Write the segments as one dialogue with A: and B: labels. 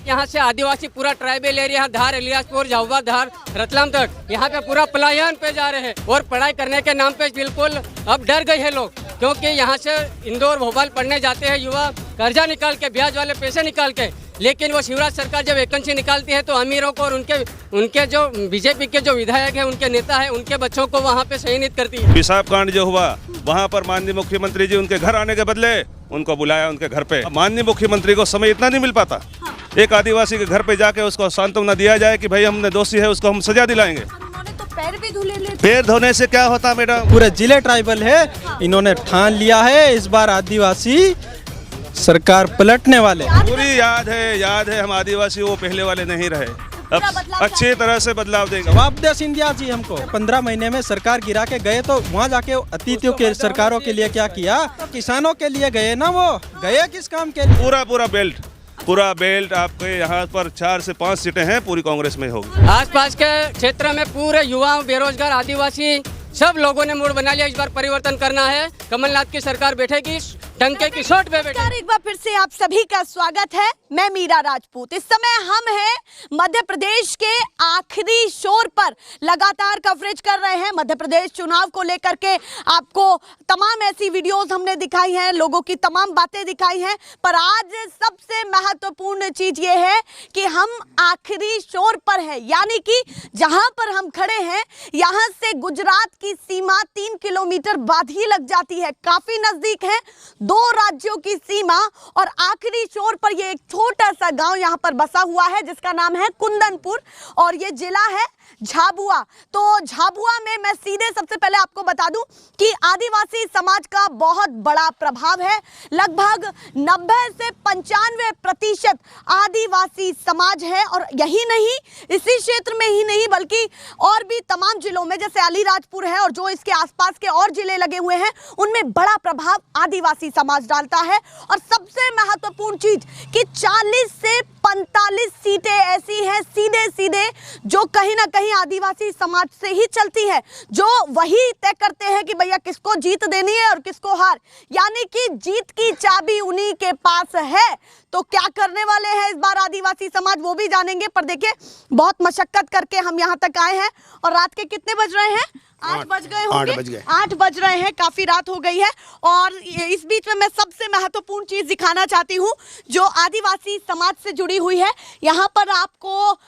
A: यहाँ से आदिवासी पूरा ट्राइबल एरिया धार, इलियासपुर, झाबुआ, धार, रतलाम तक यहाँ पे पूरा पलायन पे जा रहे हैं। और पढ़ाई करने के नाम पे बिल्कुल अब डर गए हैं लोग, क्योंकि यहाँ से इंदौर, भोपाल पढ़ने जाते हैं युवा कर्जा निकाल के, ब्याज वाले पैसे निकाल के। लेकिन वो शिवराज सरकार जब वैकेंसी निकालती है तो अमीरों को और उनके जो बीजेपी के जो विधायक हैं, उनके नेता हैं, उनके बच्चों को वहाँ पे चयनित करती है।
B: पेशाब कांड जो हुआ वहाँ पर माननीय मुख्यमंत्री जी उनके घर आने के बदले उनको बुलाया उनके घर पे। माननीय मुख्यमंत्री को समय इतना नहीं मिल पाता एक आदिवासी के घर पे जाके उसको सांत्वना दिया जाए कि भाई हमने दोषी है उसको हम सजा दिलाएंगे।
C: तो पैर भी धुले ले।
B: पैर धोने से क्या होता मैडम?
D: पूरे जिले ट्राइबल है, इन्होंने ठान लिया है इस बार आदिवासी सरकार पलटने वाले।
B: पूरी याद है हम आदिवासी वो पहले वाले नहीं रहे, अब अच्छी तरह से बदलाव देगा।
D: जवाब दे सिंधिया जी हमको 15 महीने में सरकार गिरा के गए तो वहाँ जाके अतिथियों के सरकारों के लिए क्या किया? तो किसानों के लिए गए ना, वो गए किस काम के लिए?
B: पूरा बेल्ट आपके यहाँ पर 4 से 5 सीटें हैं पूरी कांग्रेस में होगी।
A: आसपास के क्षेत्र में पूरे युवा, बेरोजगार, आदिवासी सब लोगों ने मूड बना लिया। इस बार परिवर्तन करना है, कमलनाथ की सरकार बैठेगी, डंके की चोट पे बैठेगी।
C: एक बार फिर से आप सभी का स्वागत है, मैं मीरा राजपूत। इस समय हम हैं मध्य प्रदेश के आखिरी शोर पर, लगातार कवरेज कर रहे हैं मध्य प्रदेश चुनाव को लेकर के। आपको तमाम ऐसी वीडियोस हमने दिखाई हैं, लोगों की तमाम बातें दिखाई हैं, पर आज सबसे महत्वपूर्ण चीज ये है कि हम आखिरी शोर पर है, यानी कि जहां पर हम खड़े हैं यहां से गुजरात की सीमा 3 किलोमीटर बाद ही लग जाती है, काफी नजदीक है 2 राज्यों की सीमा। और आखिरी छोर पर ये एक छोटा सा गांव यहां पर बसा हुआ है जिसका नाम है कुंदनपुर, और ये जिला है झाबुआ। तो झाबुआ में मैं सीधे सबसे पहले आपको बता दूं कि आदिवासी समाज का बहुत बड़ा प्रभाव है। लगभग 90 से 95% आदिवासी समाज है, और यही नहीं, इसी क्षेत्र में ही नहीं बल्कि और भी तमाम जिलों में, जैसे अलीराजपुर है और जो इसके आसपास के और जिले लगे हुए हैं, उनमें बड़ा प्रभाव आदिवासी समाज डालता है। और सबसे महत्वपूर्ण चीज कि 40 से 45 सीटें ऐसी हैं सीधे सीधे जो कहीं ना कहीं आदिवासी समाज से ही चलती है, जो वही तय करते हैं कि भैया किसको जीत देनी है और किसको हार, यानी कि जीत की चाबी उन्हीं के पास है। तो क्या करने वाले हैं इस बार आदिवासी समाज वो भी जानेंगे। पर देखिए, बहुत मशक्कत करके हम यहाँ तक आए हैं, और रात के कितने बज रहे हैं? 8 बज गए होंगे। 8 बज रहे हैं, काफी रात हो गई है। और इस बीच में मैं सबसे महत्वपूर्ण चीज दिखाना चाहती हूँ जो आदिवासी समाज से जुड़ी हुई है। यहाँ पर आपको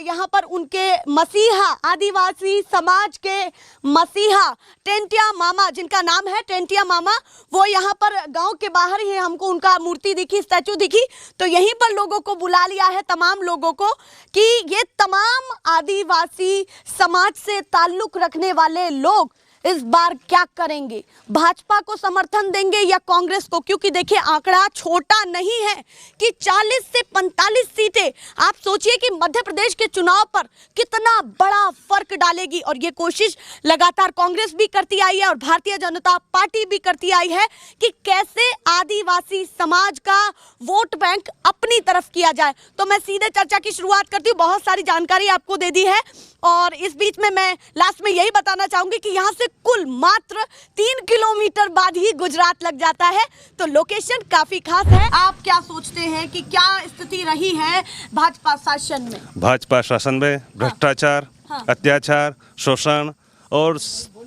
C: यहाँ पर उनके मसीहा, आदिवासी समाज के मसीहा टेंटिया मामा, जिनका नाम है टेंटिया मामा, वो यहाँ पर गांव के बाहर ही हमको उनका मूर्ति दिखी, स्टैचू दिखी, तो यहीं पर लोगों को बुला लिया है, तमाम लोगों को, कि ये तमाम आदिवासी समाज से ताल्लुक रखने वाले लोग इस बार क्या करेंगे, भाजपा को समर्थन देंगे या कांग्रेस को। क्योंकि देखिए, आंकड़ा छोटा नहीं है कि 40 से 45 सीटें, आप सोचिए कि मध्य प्रदेश के चुनाव पर कितना बड़ा फर्क डालेगी। और ये कोशिश लगातार कांग्रेस भी करती आई है और भारतीय जनता पार्टी भी करती आई है कि कैसे आदिवासी समाज का वोट बैंक अपनी तरफ किया जाए। तो मैं सीधे चर्चा की शुरुआत करती हूँ, बहुत सारी जानकारी आपको दे दी है, और इस बीच में मैं लास्ट में यही बताना चाहूंगी कि यहाँ से कुल मात्र 3 किलोमीटर बाद ही गुजरात लग जाता है, तो लोकेशन काफी खास है। आप क्या सोचते हैं कि क्या स्थिति रही है भाजपा शासन में?
B: भाजपा शासन में भ्रष्टाचार, अत्याचार, शोषण और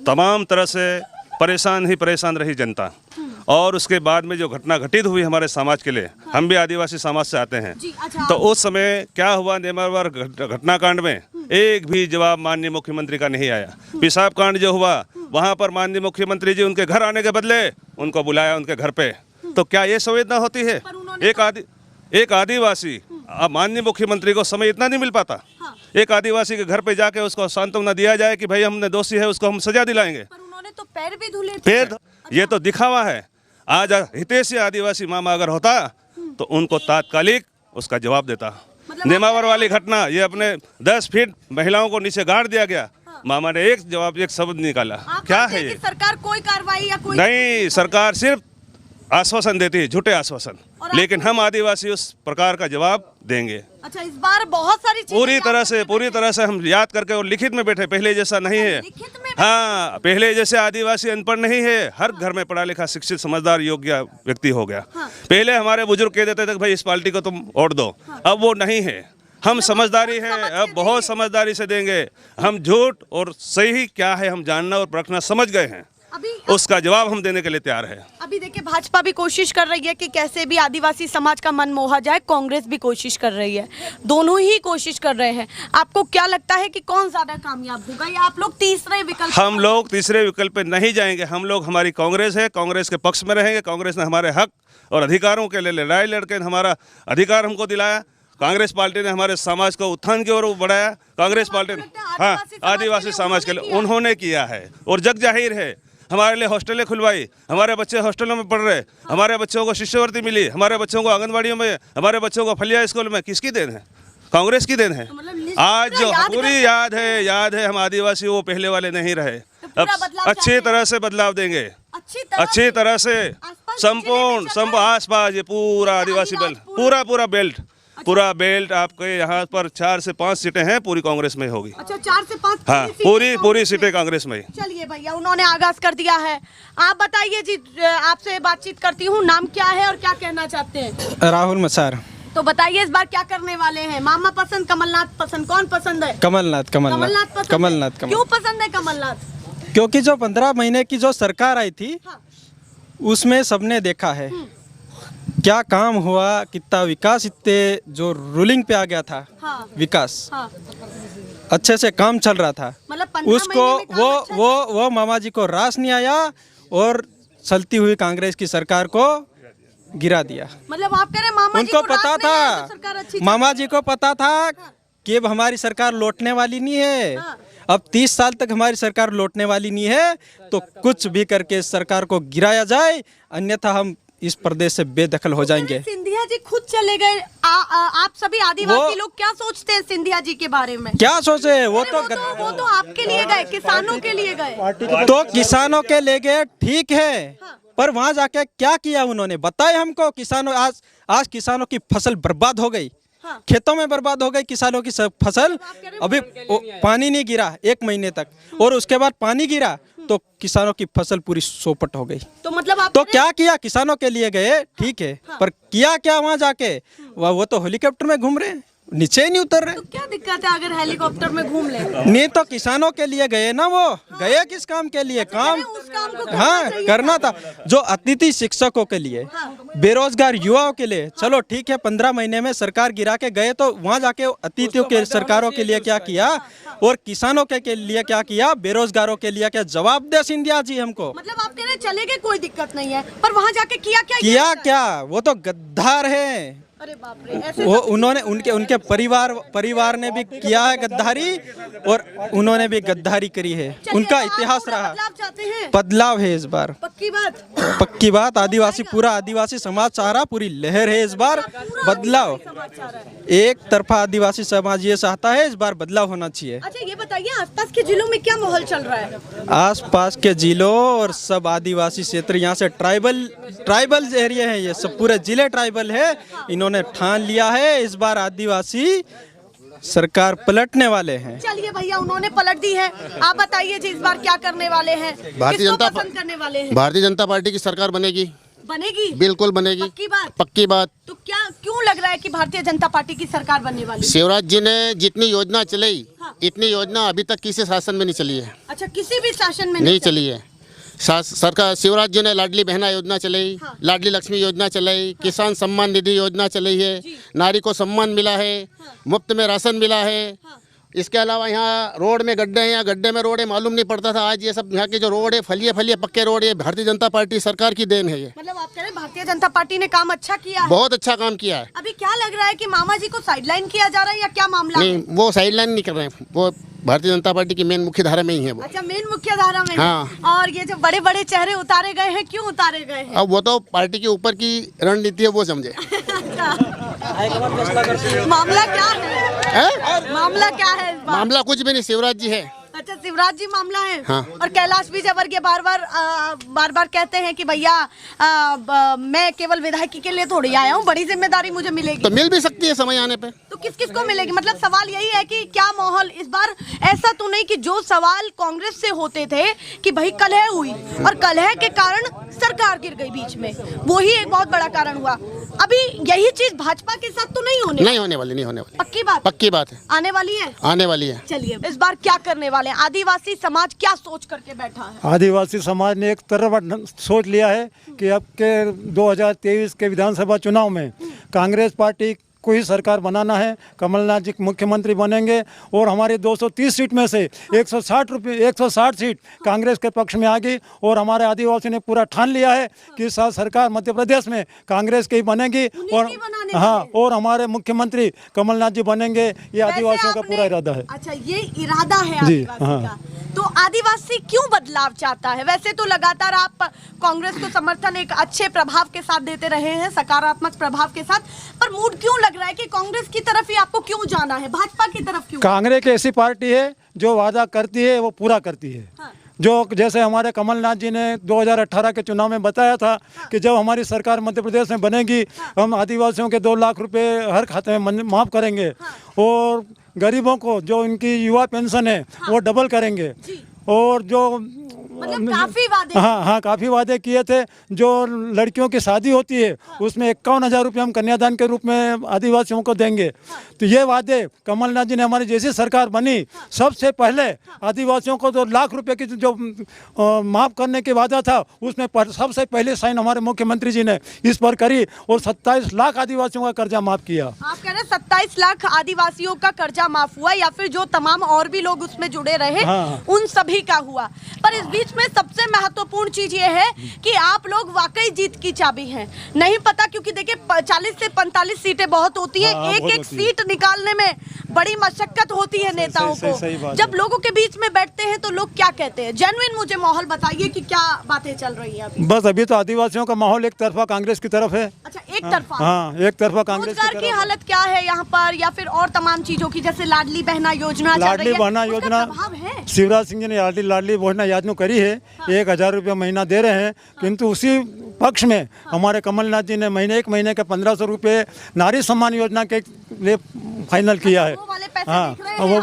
B: तमाम तरह से परेशान रही जनता। और उसके बाद में जो घटना घटित हुई हमारे समाज के लिए, हम भी आदिवासी समाज से आते हैं, तो उस समय क्या हुआ, नेमावर घटनाकांड में एक भी जवाब माननीय मुख्यमंत्री का नहीं आया। पेशाब कांड जो हुआ वहाँ पर माननीय मुख्यमंत्री जी उनके घर आने के बदले उनको बुलाया उनके घर पे। तो क्या ये संवेदना होती है? एक आदिवासी, माननीय मुख्यमंत्री को समय इतना नहीं मिल पाता एक आदिवासी के घर पे जाके उसको सांत्वना दिया जाए कि भाई हमने दोषी है उसको हम सजा दिलाएंगे।
C: पर उन्होंने तो पैर भी धुले।
B: पैर, ये तो दिखावा है। आज हितेशी आदिवासी मामा अगर होता तो उनको तात्कालिक उसका जवाब देता। नेमावर वाली घटना, ये अपने 10 फीट महिलाओं को नीचे गाड़ दिया गया, मामा ने एक शब्द निकाला, क्या है ये?
C: सरकार कोई कार्रवाई या कोई
B: नहीं, सरकार सिर्फ आश्वासन देती है, झूठे आश्वासन, लेकिन हम आदिवासी उस प्रकार का जवाब देंगे।
C: अच्छा, इस बार बहुत सारी चीजें
B: पूरी तरह से हम याद करके और लिखित में बैठे, पहले जैसा नहीं है।
C: लिखित में
B: हाँ, पहले जैसे आदिवासी अनपढ़ नहीं है, हर घर में पढ़ा लिखा शिक्षित समझदार योग्य व्यक्ति हो गया। पहले हमारे बुजुर्ग कह देते थे कि भाई इस पार्टी को तुम वोट दो, अब वो नहीं है। हम समझदारी है, अब बहुत समझदारी से देंगे। हम झूठ और सही क्या है हम जानना और परखना समझ गए हैं, उसका जवाब हम देने के लिए तैयार है।
C: अभी देखिए, भाजपा भी कोशिश कर रही है कि कैसे भी आदिवासी समाज का मन मोहा जाए, कांग्रेस भी कोशिश कर रही है, दोनों ही कोशिश कर रहे हैं। आपको क्या लगता है कि कौन ज्यादा कामयाब होगा, या आप लोग तीसरे विकल्प?
B: हम लोग तीसरे विकल्प पे नहीं जाएंगे। हम लोग, हमारी कांग्रेस है, कांग्रेस के पक्ष में रहेंगे। कांग्रेस ने हमारे हक और अधिकारों के लिए लड़ाई लड़के हमारा अधिकार हमको दिलाया। कांग्रेस पार्टी ने हमारे समाज को उत्थान की ओर बढ़ाया। कांग्रेस पार्टी ने, हाँ, आदिवासी समाज के लिए उन्होंने किया है और जग जाहिर है। हमारे लिए हॉस्टलें खुलवाई, हमारे बच्चे हॉस्टलों में पढ़ रहे, हमारे बच्चों को शिष्यवृत्ति मिली, हमारे बच्चों को आंगनबाड़ियों में, हमारे बच्चों को फलिया स्कूल में। किसकी देन है? कांग्रेस की देन है। आज जो पूरी याद है हम आदिवासी वो पहले वाले नहीं रहे। अब अच्छी तरह से बदलाव देंगे, अच्छी तरह से संपूर्ण आसपास ये पूरा आदिवासी बेल्ट, पूरा बेल्ट आपके यहाँ पर 4 से 5 सीटें हैं, पूरी कांग्रेस में होगी।
C: अच्छा, 4 से 5?
B: हाँ, पूरी सीटें कांग्रेस में।
C: चलिए भैया, उन्होंने आगाज कर दिया है। आप बताइए जी, आपसे बातचीत करती हूँ, नाम क्या है और क्या कहना चाहते हैं?
D: राहुल मसार।
C: तो बताइए इस बार क्या करने वाले हैं? मामा पसंद, कमलनाथ पसंद, कौन पसंद है?
D: कमलनाथ
C: पसंद। क्यों पसंद है कमलनाथ?
D: क्योंकि जो 15 महीने की जो सरकार आई थी, उसमें सबने देखा है क्या काम हुआ, कितना विकास, इतने जो रूलिंग पे आ गया था। विकास अच्छे से काम चल रहा था।
C: मतलब
D: उसको वो मामा जी को रास नहीं आया और चलती हुई कांग्रेस की सरकार को गिरा दिया।
C: मतलब आप कह रहे मामा जी
D: उनको पता था, मामा जी को पता था कि अब हमारी सरकार लौटने वाली नहीं है। अब 30 साल तक हमारी सरकार लौटने वाली नहीं है, तो कुछ भी करके इस सरकार को गिराया जाए, अन्यथा हम इस प्रदेश से बेदखल हो जाएंगे।
C: सिंधिया जी खुद चले गए। आप सभी आदिवासी लोग क्या सोचते हैं सिंधिया जी के बारे में?
D: क्या सोचे? वो तो
C: आपके लिए गए, किसानों के लिए गए।
D: तो किसानों के लिए गए, ठीक है, पर वहाँ जाके क्या किया उन्होंने बताए हमको? किसानों आज किसानों की फसल बर्बाद हो गई, खेतों में बर्बाद हो गई किसानों की सब फसल। अभी पानी नहीं गिरा 1 महीने तक, और उसके बाद पानी गिरा तो किसानों की फसल पूरी सोपट हो गई।
C: तो मतलब आप
D: तो क्या किया? किसानों के लिए गए, ठीक है, पर किया क्या वहाँ जाके? वो तो हेलीकॉप्टर में घूम रहे हैं, नीचे ही नहीं उतर रहे।
C: तो क्या दिक्कत है अगर हेलीकॉप्टर में घूम ले?
D: नहीं तो किसानों के लिए गए ना, वो गए किस काम के लिए? काम
C: उस काम को
D: करना था। जो अतिथि शिक्षकों के लिए, बेरोजगार युवाओं के लिए, चलो ठीक है, 15 महीने में सरकार गिरा के गए, तो वहाँ जाके अतिथियों के सरकारों के लिए क्या किया और किसानों के लिए क्या किया, बेरोजगारों के लिए क्या? जवाब दे सिंधिया जी हमको।
C: मतलब आप कह रहे चले गए, कोई दिक्कत नहीं है, पर वहाँ जाके किया
D: क्या? वो तो गद्दार है।
C: अरे बाप रे, ऐसे
D: वो उन्होंने उनके परिवार ने भी किया है गद्दारी, और उन्होंने भी गद्दारी करी है। उनका इतिहास रहा। बदलाव है इस बार, पक्की बात। आदिवासी, पूरा आदिवासी समाज चाह रहा, पूरी लहर है इस बार बदलाव। एक तरफा आदिवासी समाज ये चाहता है, इस बार बदलाव होना चाहिए।
C: अच्छा, ये बताइए आसपास के जिलों में क्या माहौल चल रहा है?
D: आसपास के जिलों और सब आदिवासी क्षेत्र, यहाँ से ट्राइबल एरिया है, ये सब पूरे जिले ट्राइबल है। इन्होंने ठान लिया है इस बार आदिवासी सरकार पलटने वाले हैं।
C: चलिए भैया, उन्होंने पलट दी है, आप बताइए जी इस बार क्या करने वाले हैं?
E: भारतीय जनता
C: पसंद करने वाले हैं?
E: भारतीय जनता पार्टी की सरकार बनेगी। बिल्कुल बनेगी। पक्की बात।
C: तो क्यों लग रहा है कि भारतीय जनता पार्टी की सरकार बनने वाली?
E: शिवराज जी ने जितनी योजना चलाई, इतनी योजना अभी तक किसी शासन में नहीं चली है।
C: अच्छा, किसी भी शासन में
E: नहीं चली है। सरकार, शिवराज जी ने लाडली बहना योजना चलाई, लाडली लक्ष्मी योजना चलाई, किसान सम्मान निधि योजना चलाई है, नारी को सम्मान मिला है, मुफ्त में राशन मिला है। इसके अलावा यहाँ रोड में गड्ढे हैं, गड्ढे में रोड है, मालूम नहीं पड़ता था। आज ये सब यहाँ के जो रोड है, फलिए पक्के रोड, ये भारतीय जनता पार्टी सरकार की देन है। ये
C: मतलब आप कह रहे हैं भारतीय जनता पार्टी ने काम अच्छा किया है?
E: बहुत अच्छा काम किया है।
C: अभी क्या लग रहा है कि मामा जी को साइडलाइन किया जा रहा है या क्या मामला?
E: नहीं, वो साइडलाइन नहीं कर रहे हैं, वो भारतीय जनता पार्टी की मेन मुख्य धारा में ही है वो।
C: अच्छा, मेन मुख्य धारा में।
E: हाँ।
C: और ये जो बड़े बड़े चेहरे उतारे गए हैं, क्यों उतारे गए हैं?
E: अब वो तो पार्टी के ऊपर की रणनीति है, वो समझे।
C: मामला क्या है? मामला क्या है?
E: मामला कुछ भी नहीं, शिवराज जी है।
C: अच्छा, शिवराज जी मामला है।
E: हाँ।
C: और कैलाश विजयवर्गीय बार बार कहते हैं कि भैया मैं केवल विधायकी के लिए थोड़ी आया हूँ, बड़ी जिम्मेदारी मुझे मिलेगी।
E: तो मिल भी सकती है समय आने पे।
C: तो किस किस को मिलेगी? मतलब सवाल यही है कि क्या माहौल इस बार ऐसा तो नहीं कि जो सवाल कांग्रेस से होते थे कि भाई कलह हुई और कलह के कारण सरकार गिर गई बीच में, वो ही एक बहुत बड़ा कारण हुआ। अभी यही चीज भाजपा के साथ तो नहीं होने
E: नहीं होने वाली।
C: पक्की बात
E: है।
C: आने वाली है। चलिए इस बार क्या करने वाले हैं? आदिवासी समाज क्या सोच करके बैठा है?
F: आदिवासी समाज ने एक तरफ सोच लिया है कि अब के 2023 के विधानसभा चुनाव में कांग्रेस पार्टी को ही सरकार बनाना है, कमलनाथ जी मुख्यमंत्री बनेंगे और हमारे 230 सीट में से 160 सीट कांग्रेस के पक्ष में आ गई और हमारे आदिवासी ने पूरा ठान लिया है कि सरकार मध्य प्रदेश में कांग्रेस की बनेगी और हाँ, और हमारे मुख्यमंत्री कमलनाथ जी बनेंगे। ये आदिवासियों का पूरा इरादा है।
C: अच्छा, ये इरादा है
F: जी,
C: आदिवासी
F: हाँ।
C: का। तो आदिवासी क्यों बदलाव चाहता है? वैसे तो लगातार आप कांग्रेस को समर्थन एक अच्छे प्रभाव के साथ देते रहे हैं, सकारात्मक प्रभाव के साथ, पर मूड क्यों लग रहा है कि कांग्रेस की तरफ ही आपको क्यों जाना है, भाजपा की तरफ क्यों?
F: कांग्रेस एक ऐसी पार्टी है जो वादा करती है वो पूरा करती है।
C: हाँ।
F: जो जैसे हमारे कमलनाथ जी ने 2018 के चुनाव में बताया था कि जब हमारी सरकार मध्य प्रदेश में बनेगी हम आदिवासियों के 2 लाख रुपए हर खाते में माफ़ करेंगे और गरीबों को जो इनकी युवा पेंशन है वो डबल करेंगे और जो
C: मतलब काफी वादे।
F: हाँ, काफ़ी वादे किए थे। जो लड़कियों की शादी होती है उसमें 51,000 रुपये हम कन्यादान के रूप में आदिवासियों को देंगे। तो ये वादे कमलनाथ जी ने हमारी जैसी सरकार बनी सबसे पहले आदिवासियों को 2 लाख रुपए की जो माफ़ करने की वादा था उसमें सबसे पहले साइन हमारे मुख्यमंत्री जी ने इस पर करी और 27 लाख आदिवासियों का कर्जा माफ़ किया।
C: आप कह रहे हैं 27 लाख आदिवासियों का कर्जा माफ हुआ या फिर जो तमाम और भी लोग उसमें जुड़े रहे उन सभी का हुआ। पर इस बीच में सबसे महत्वपूर्ण चीज ये है कि आप लोग वाकई जीत की चाबी हैं। नहीं पता क्योंकि देखिए 40 से 45 सीटें बहुत होती है, एक सीट निकालने में बड़ी मशक्कत होती है नेताओं को। जब लोगों के बीच में बैठते हैं तो लोग क्या कहते हैं? जेन्युइन मुझे माहौल बताइए कि क्या बातें चल रही है अभी।
F: बस अभी तो आदिवासियों का माहौल एक तरफा कांग्रेस की तरफ है।
C: अच्छा, एक तरफा।
F: हाँ, एक तरफा कांग्रेस की
C: रोजगार की हालत क्या है यहाँ पर, या फिर और तमाम चीजों की, जैसे लाडली बहना योजना चल रही है,
F: लाडली बहना
C: उसका
F: योजना
C: प्रभाव है?
F: शिवराज सिंह जी ने लाडली बहना योजना करी है। 1,000 रुपया महीना दे रहे हैं, किंतु उसी पक्ष में हमारे कमलनाथ जी ने एक महीने के 1,500 रुपये नारी सम्मान योजना के लिए फाइनल किया है। हाँ, वो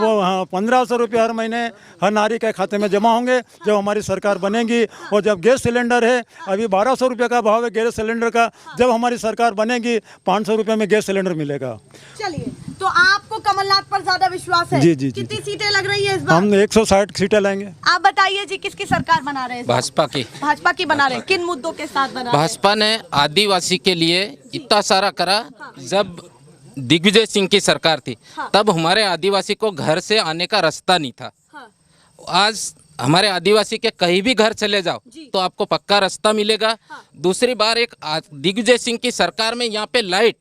F: 1,500 रुपये हर महीने हर नारी के खाते में जमा होंगे जब हमारी सरकार बनेगी। और जब गैस सिलेंडर है अभी 1,200 रुपये का भाव है गैस सिलेंडर का, जब हमारी सरकार बनेगी 500 रुपये में गैस सिलेंडर मिलेगा।
C: चलिए, तो आपको कमलनाथ पर ज्यादा विश्वास है?
F: जी।
C: कितनी सीटें लग रही है इस बार?
F: हम 160 सीटें लाएंगे।
C: आप बताइए जी, किसकी सरकार बना रहे हैं? भाजपा की बना रहे हैं। किन मुद्दों के साथ बना रहे हैं?
G: भाजपा ने आदिवासी के लिए इतना सारा करा। जब दिग्विजय सिंह की सरकार थी तब हमारे आदिवासी को घर से आने का रास्ता नहीं था। आज हमारे आदिवासी के कहीं भी घर चले जाओ तो आपको पक्का रास्ता मिलेगा। दूसरी बार एक दिग्विजय सिंह की सरकार में यहाँ पे लाइट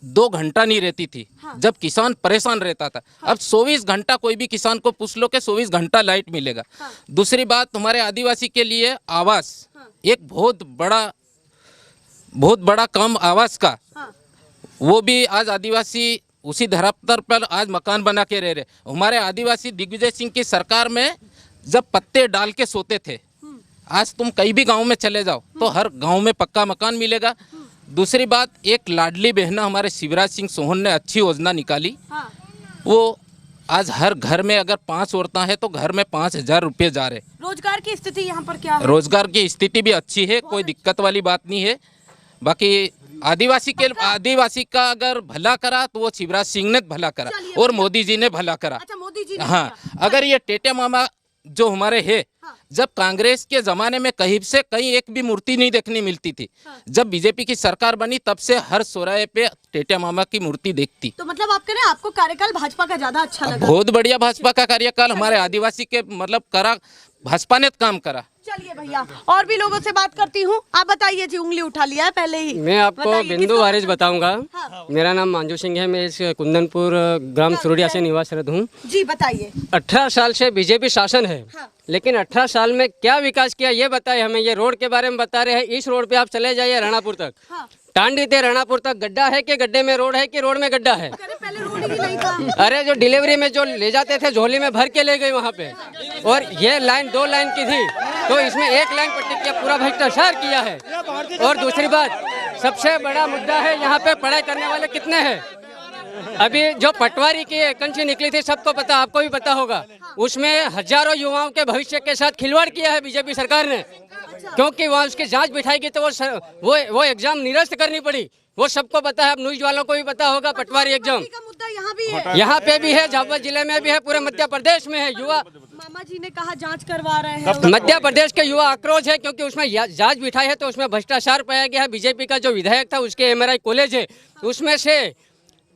G: 2 घंटा नहीं रहती थी, जब किसान परेशान रहता था। अब 24 घंटा कोई भी किसान को पूछ लो कि 24 घंटा लाइट मिलेगा। दूसरी बात, हमारे आदिवासी के लिए आवास, एक बहुत बड़ा काम आवास का, वो भी आज आदिवासी उसी धरातल पर आज मकान बना के रह रहे। हमारे आदिवासी दिग्विजय सिंह की सरकार में जब पत्ते डाल के सोते थे, आज तुम कहीं भी गांव में चले जाओ तो हर गांव में पक्का मकान मिलेगा। दूसरी बात, एक लाडली बहना हमारे शिवराज सिंह चौहान ने अच्छी योजना निकाली। वो आज हर घर में अगर 5 औरतें हैं तो घर में 5,000 रुपये जा रहे।
C: रोजगार की स्थिति यहाँ पर क्या है?
G: रोजगार की स्थिति भी अच्छी है, कोई दिक्कत वाली बात नहीं है। बाकी आदिवासी का अगर भला करा तो वो शिवराज सिंह ने भला करा और मोदी जी ने भला करा।
C: अच्छा, मोदी जी ने
G: हाँ, अगर ये टेटे मामा जो हमारे है, जब कांग्रेस के जमाने में कहीं से कहीं एक भी मूर्ति नहीं देखने मिलती थी, जब बीजेपी की सरकार बनी तब से हर चौराहे पे टेटे मामा की मूर्ति देखती।
C: तो मतलब आप कह रहे हैं आपको कार्यकाल भाजपा का ज्यादा अच्छा लगा?
G: बहुत बढ़िया भाजपा का कार्यकाल हमारे आदिवासी के मतलब करा, भाजपा ने काम करा।
C: चलिए भैया, और भी लोगों से बात करती हूँ। आप बताइए जी, उंगली उठा लिया है पहले ही।
A: मैं आपको बिंदु वारिस बताऊंगा। मेरा नाम मांजू सिंह है, मैं इस कुंदनपुर ग्राम सुरुड़िया से निवासरत हूँ।
C: जी बताइए।
A: 18 साल से बीजेपी शासन है, लेकिन 18 साल में क्या विकास किया ये बताइए हमें। ये रोड के बारे में बता रहे हैं, इस रोड पे आप चले जाइए राणापुर तक, टांडी से राणापुर तक गड्ढा है कि गड्ढे में रोड है कि रोड में गड्ढा है?
C: पहले रोड ही नहीं था।
A: अरे जो डिलीवरी में जो ले जाते थे झोली में भर के ले गए वहाँ पे, और ये लाइन 2 लाइन की थी तो इसमें 1 लाइन पट्टी किया, पूरा भ्रष्टाचार किया है। और दूसरी बात, सबसे बड़ा मुद्दा है यहाँ पे पढ़ाई करने वाले कितने हैं? अभी जो पटवारी की वैकेंसी निकली थी सबको पता, आपको भी पता होगा, उसमें हजारों युवाओं के भविष्य के साथ खिलवाड़ किया है बीजेपी सरकार ने, क्योंकि वहाँ उसकी जांच बिठाएगी तो वो एग्जाम निरस्त करनी पड़ी, वो सबको पता है। अब न्यूज वालों को भी पता होगा पटवारी एग्जाम
C: का मुद्दा यहाँ भी है,
A: यहाँ पे भी है, झाबुआ जिले में भी है, पूरे मध्य प्रदेश में है। युवा
C: मामा जी ने कहा जांच करवा रहे हैं।
A: मध्य प्रदेश के युवा आक्रोश है क्योंकि उसमें जांच बिठाई है तो उसमें भ्रष्टाचार पाया गया है। बीजेपी का जो विधायक था उसके MRI कॉलेज है, उसमें से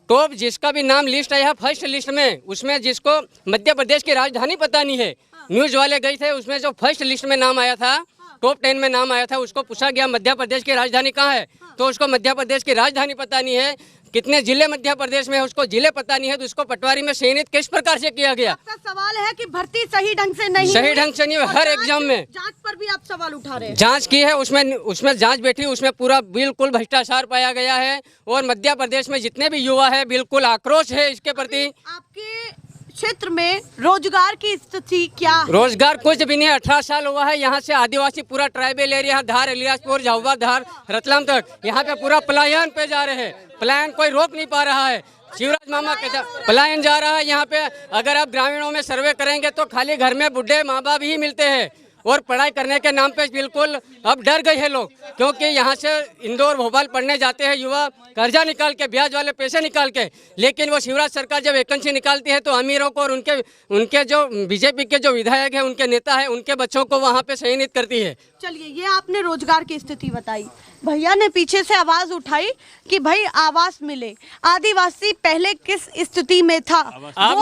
A: टॉप जिसका भी नाम लिस्ट आया फर्स्ट लिस्ट में, उसमें जिसको मध्य प्रदेश की राजधानी पता नहीं है, न्यूज वाले गए थे, उसमें जो फर्स्ट लिस्ट में नाम आया था, टॉप 10 में नाम आया था, उसको पूछा गया मध्य प्रदेश की राजधानी कहाँ है, तो उसको मध्य प्रदेश की राजधानी पता नहीं है। कितने जिले मध्य प्रदेश में है उसको जिले पता नहीं है, तो उसको पटवारी में चयनित किस प्रकार से किया गया?
C: आपका सवाल है कि भर्ती सही ढंग से नहीं
A: सही
C: हुई,
A: ढंग से नहीं हुई, हर एग्जाम में
C: जांच पर भी आप सवाल उठा रहे हैं।
A: जांच की है, उसमें जांच बैठी, उसमें पूरा बिल्कुल भ्रष्टाचार पाया गया है। और मध्य प्रदेश में जितने भी युवा है बिल्कुल आक्रोश है इसके प्रति।
C: आपके क्षेत्र में रोजगार की स्थिति क्या है?
A: रोजगार कुछ भी नहीं है, 18 साल हुआ है, यहाँ से आदिवासी पूरा ट्राइबल एरिया धार, इलियासपुर, झाबुआ, धार, रतलाम तक यहाँ पे पूरा पलायन पे जा रहे हैं। पलायन कोई रोक नहीं पा रहा है। शिवराज मामा कहता पलायन जा रहा है यहाँ पे। अगर आप ग्रामीणों में सर्वे करेंगे तो खाली घर में बुढ़े माँ बाप ही मिलते हैं, और पढ़ाई करने के नाम पे बिल्कुल अब डर गए हैं लोग, क्योंकि यहाँ से इंदौर भोपाल पढ़ने जाते हैं युवा कर्जा निकाल के, ब्याज वाले पैसे निकाल के, लेकिन वो शिवराज सरकार जब वैकेंसी निकालती है तो अमीरों को और उनके जो बीजेपी के जो विधायक हैं, उनके नेता हैं, उनके बच्चों को वहाँ पे चयनित करती है।
C: चलिए, ये आपने रोजगार की स्थिति बताई, भैया ने पीछे से आवाज उठाई कि भाई आवास मिले। आदिवासी पहले किस स्थिति में था?
A: आप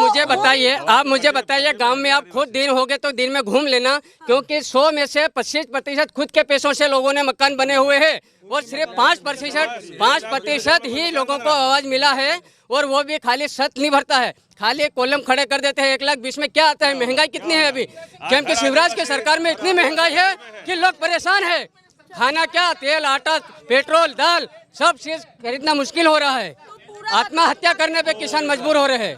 A: मुझे बताइए गांव में आप खुद दिन हो गए तो दिन में घूम लेना, क्योंकि 100 में से 25% खुद के पैसों से लोगों ने मकान बने हुए हैं, और सिर्फ 5% ही लोगों को आवाज मिला है, और वो भी खाली छत नहीं भरता है, खाली कॉलम खड़े कर देते हैं। 1,20,000 में क्या आता है? महंगाई कितनी है अभी? क्योंकि शिवराज की सरकार में इतनी महंगाई है कि लोग परेशान है। खाना क्या, तेल, आटा, पेट्रोल, दाल, सब चीज खरीदना मुश्किल हो रहा है। आत्महत्या करने पे किसान मजबूर हो रहे हैं।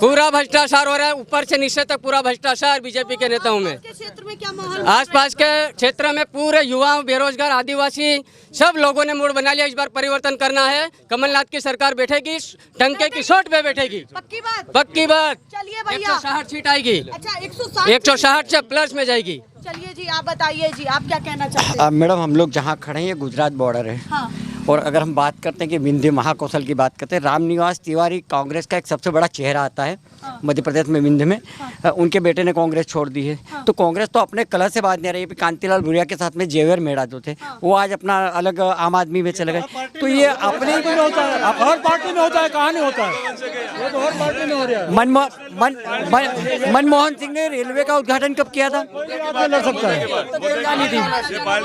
A: पूरा भ्रष्टाचार हो रहा है, ऊपर से नीचे तक पूरा भ्रष्टाचार बीजेपी के नेताओं में।
C: क्षेत्र में क्या माहौल?
A: आसपास के क्षेत्र में पूरे युवा, बेरोजगार, आदिवासी सब लोगों ने मूड बना लिया, इस बार परिवर्तन करना है। कमलनाथ की सरकार बैठेगी, टंके की सोट पे बैठेगी,
C: पक्की बात?
A: पक्की बात।
C: चलिए भैया,
A: 160 सीट आएगी।
C: अच्छा, 160
A: 160 से प्लस में जाएगी।
C: चलिए जी, आप बताइए जी, आप क्या कहना चाहते हैं?
H: मैडम, हम लोग जहाँ खड़े हैं ये गुजरात बॉर्डर है।
C: हाँ।
H: और अगर हम बात करते हैं कि विंध्य महाकौशल की बात करते हैं, रामनिवास तिवारी कांग्रेस का एक सबसे बड़ा चेहरा आता है मध्य प्रदेश में, विंध्य में। उनके बेटे ने कांग्रेस छोड़ दी है, तो कांग्रेस तो अपने कलह से बात नहीं रही। कांतिलाल भूरिया के साथ में जेवर मेड़ा जो थे वो आज अपना अलग आम आदमी में चले गए। तो ये अपने
F: हर पार्टी में होता है, कहाँ नहीं होता है? वो तो हर पार्टी में हो रहा है।
H: मनमोहन सिंह ने रेलवे का उद्घाटन कब किया था?
F: लड़ सकता है।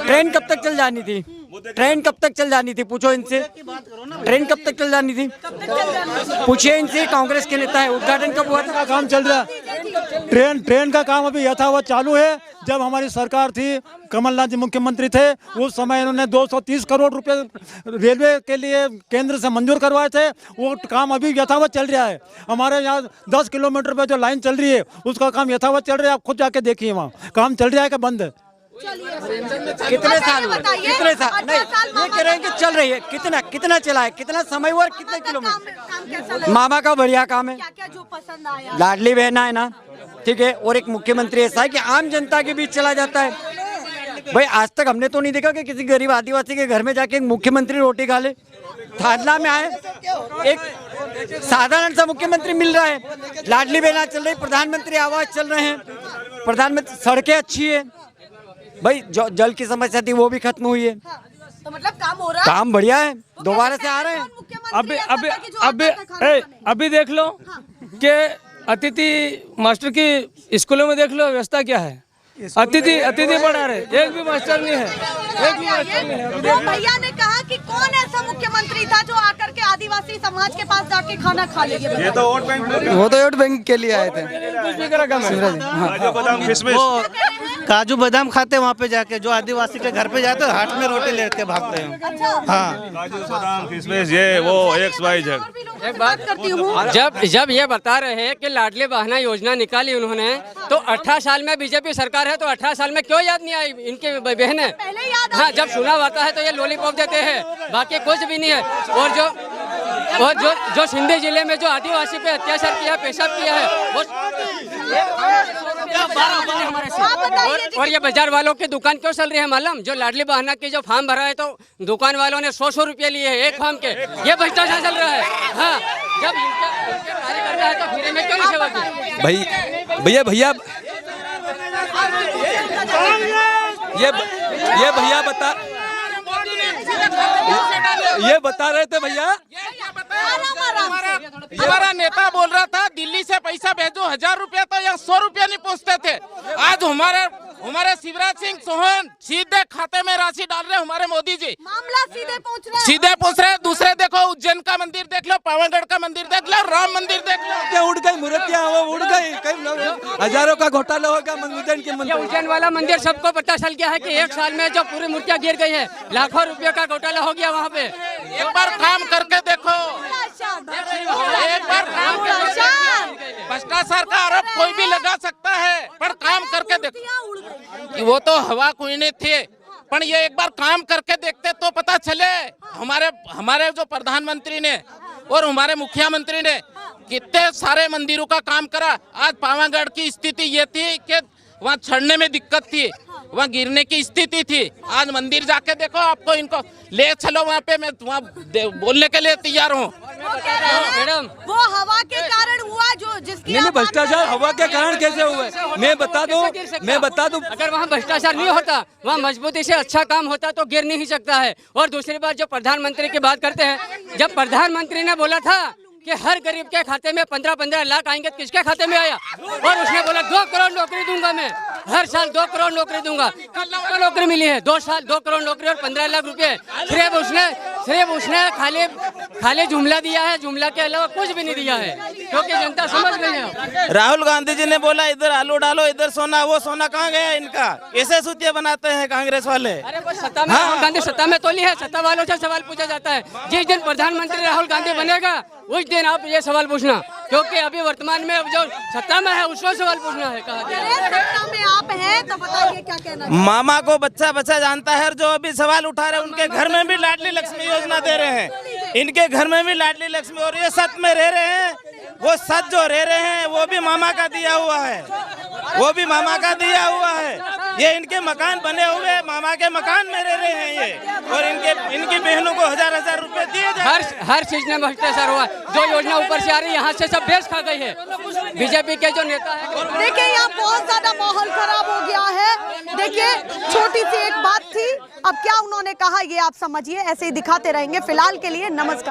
H: ट्रेन कब तक चल जानी थी? ट्रेन कब तक चल जानी थी? पूछो इनसे, ट्रेन कब तक चल जानी थी? पूछिए इनसे, कांग्रेस के नेता है। उद्घाटन कब हुआ था?
F: काम चल रहा है। ट्रेन का काम अभी यथावत चालू है। जब हमारी सरकार थी, कमलनाथ जी मुख्यमंत्री थे, उस समय इन्होंने 230 करोड़ रुपए रेलवे के लिए केंद्र से मंजूर करवाए थे। वो काम अभी यथावत चल रहा है। हमारे यहाँ 10 किलोमीटर पे जो लाइन चल रही है उसका काम यथावत चल रहा है। आप खुद जाके देखिए, वहाँ काम चल रहा है कि बंद है?
H: कितने साल हुए? कितने साल? नहीं, ये कह रहे हैं कि चल रही है। कितना चला है? कितना समय हुआ? कितने किलोमीटर? मामा का बढ़िया काम है।
C: क्या जो पसंद आया?
H: लाडली बहना है ना, ठीक है। और एक मुख्यमंत्री ऐसा है कि आम जनता के बीच चला जाता है। भाई, आज तक हमने तो नहीं देखा कि किसी गरीब आदिवासी के घर में जाके एक मुख्यमंत्री रोटी खा ले। थादला में आए, एक साधारण सा मुख्यमंत्री मिल रहा है, लाडली बहना चल रही, प्रधानमंत्री आवास चल रहे हैं, प्रधानमंत्री, सड़कें अच्छी है। भाई, जो जल की समस्या थी वो भी खत्म हुई है।
C: तो मतलब काम हो रहा है,
H: काम बढ़िया है, दोबारा से आ रहे हैं।
I: अभी देख लो कि अतिथि मास्टर की स्कूलों में देख लो व्यवस्था क्या है। अतिथि पढ़ा रहे, एक भी मास्टर नहीं है, एक भी मास्टर नहीं है।
C: वो भैया ने कहा कि कौन ऐसा मुख्यमंत्री था जो आकर के आदिवासी समाज के पास जाके खाना खा ले?
B: ये तो वोट बैंक,
D: वो तो वोट बैंक के लिए आए थे।
J: काजू बादाम खाते हैं वहाँ पे जाके, जो आदिवासी के घर पे जाते हैं हाथ में रोटी लेके भागते हैं। हाँ,
B: काजू बादाम किशमिश ये वो XYZ।
C: एक बात करती हूँ,
A: जब ये बता रहे हैं कि लाडली बहना योजना निकाली उन्होंने, तो 18 साल में बीजेपी सरकार है, तो 18 साल में क्यों याद नहीं आई इनकी बहनें?
C: पहले याद
A: हाँ, जब चुनाव आता है तो ये लॉलीपॉप देते हैं, बाकी कुछ भी नहीं है। और जो सिंधी जिले में जो आदिवासी पे अत्याचार किया, पेशाब किया है, वो और ये बाजार वालों की दुकान क्यों चल रही है मालूम? जो लाडली बहना की जो फॉर्म भरा है तो दुकान वालों ने 100 रुपये लिए हैं एक फॉर्म के, ये भ्रष्टाचार चल रहा है। हाँ, जब इनके कार्यकर्ता है तो फ्री में क्यों नहीं सेवा की?
D: भैया ये बता रहे थे भैया,
G: हमारा नेता बोल रहा था दिल्ली से पैसा भेजो 1000 रुपया, तो यहाँ 100 रुपया नहीं पहुँचते थे। आज हमारे शिवराज सिंह चौहान सीधे खाते में राशि डाल रहे हमारे मोदी जी,
C: मामला सीधे
G: पहुँच रहे हैं। दूसरे देखो, उज्जैन का मंदिर देख लो, पावागढ़ का मंदिर देख लो, राम मंदिर देख लो,
D: क्या उड़ गई मूर्तियाँ, वो उड़ गई, हजारों का घोटाला हो गया उज्जैन के
A: ये
D: मंदिर।
A: उज्जैन वाला मंदिर सबको पता चल गया है कि 1 साल में जो पूरी मूर्तियाँ गिर गई है, लाखों रुपयों का घोटाला हो गया वहाँ पे।
G: एक बार काम करके देखो, एक बार काम करके। भ्रष्टाचार का आरोप कोई भी लगा सकता है, पर काम करके देखो कि वो तो हवा कुइने थे, पर ये एक बार काम करके देखते तो पता चले। हमारे जो प्रधानमंत्री ने और हमारे मुख्यमंत्री ने कितने सारे मंदिरों का काम करा। आज पावागढ़ की स्थिति ये थी कि वहाँ चढ़ने में दिक्कत थी, वहाँ गिरने की स्थिति थी। आज मंदिर जाके देखो, आपको इनको ले चलो वहाँ पे, मैं वहाँ बोलने के लिए तैयार हूँ।
A: मैडम,
C: वो हवा के कारण हुआ जो जिसकी
D: नहीं, भ्रष्टाचार हवा के कारण कैसे हुआ है? मैं बता दूं
A: अगर वहाँ भ्रष्टाचार नहीं होता, वहाँ मजबूती से अच्छा काम होता तो गिर नहीं सकता है। और दूसरी बात, जो प्रधानमंत्री की बात करते हैं, जब प्रधानमंत्री ने बोला था कि हर गरीब के खाते में 15-15 लाख आएंगे, तो किसके खाते में आया? और उसने बोला 2 करोड़ नौकरी दूंगा, मैं हर साल 2 करोड़ नौकरी दूंगा। कितना नौकरी मिली है? 2 साल 2 करोड़ नौकरी और 15 लाख रुपए। सिर्फ उसने खाली जुमला दिया है, जुमला के अलावा कुछ भी नहीं दिया है, क्योंकि जनता समझ गई है।
J: राहुल गांधी जी ने बोला इधर आलू डालो, इधर सोना, वो सोना कहाँ गया इनका? कैसे सूतिया बनाते हैं कांग्रेस वाले?
A: अरे वो सत्ता में, राहुल गांधी सत्ता में तो नहीं है, सत्ता वालों से सवाल पूछा जाता है। जिस दिन प्रधानमंत्री राहुल गांधी बनेगा उस दिन आप ये सवाल पूछना, क्योंकि अभी वर्तमान में जो सत्ता में है उसको सवाल पूछना है।
C: सत्ता में आप हैं तो बताइए क्या कहना है?
J: मामा को बच्चा जानता है, और जो अभी सवाल उठा रहे हैं उनके घर में भी लाडली लक्ष्मी योजना दे रहे हैं, इनके घर में भी लाडली लक्ष्मी, और ये सच में रह रहे हैं, वो सच जो रह रहे हैं वो भी मामा का दिया हुआ है, वो भी मामा का दिया हुआ है। ये इनके मकान बने हुए मामा के मकान में रह रहे हैं ये, और इनकी बहनों को 1000 रुपए दिए जाए।
A: हर चीज में भ्रष्टाचार हुआ। जो योजना ऊपर से आ रही है यहाँ से सब बेच खा गई है बीजेपी के जो नेता है।
C: देखिए यहाँ बहुत ज्यादा माहौल खराब हो गया है। देखिए छोटी सी एक बात थी, अब क्या उन्होंने कहा ये आप समझिए, ऐसे ही दिखाते रहेंगे। फिलहाल के लिए नमस्कार।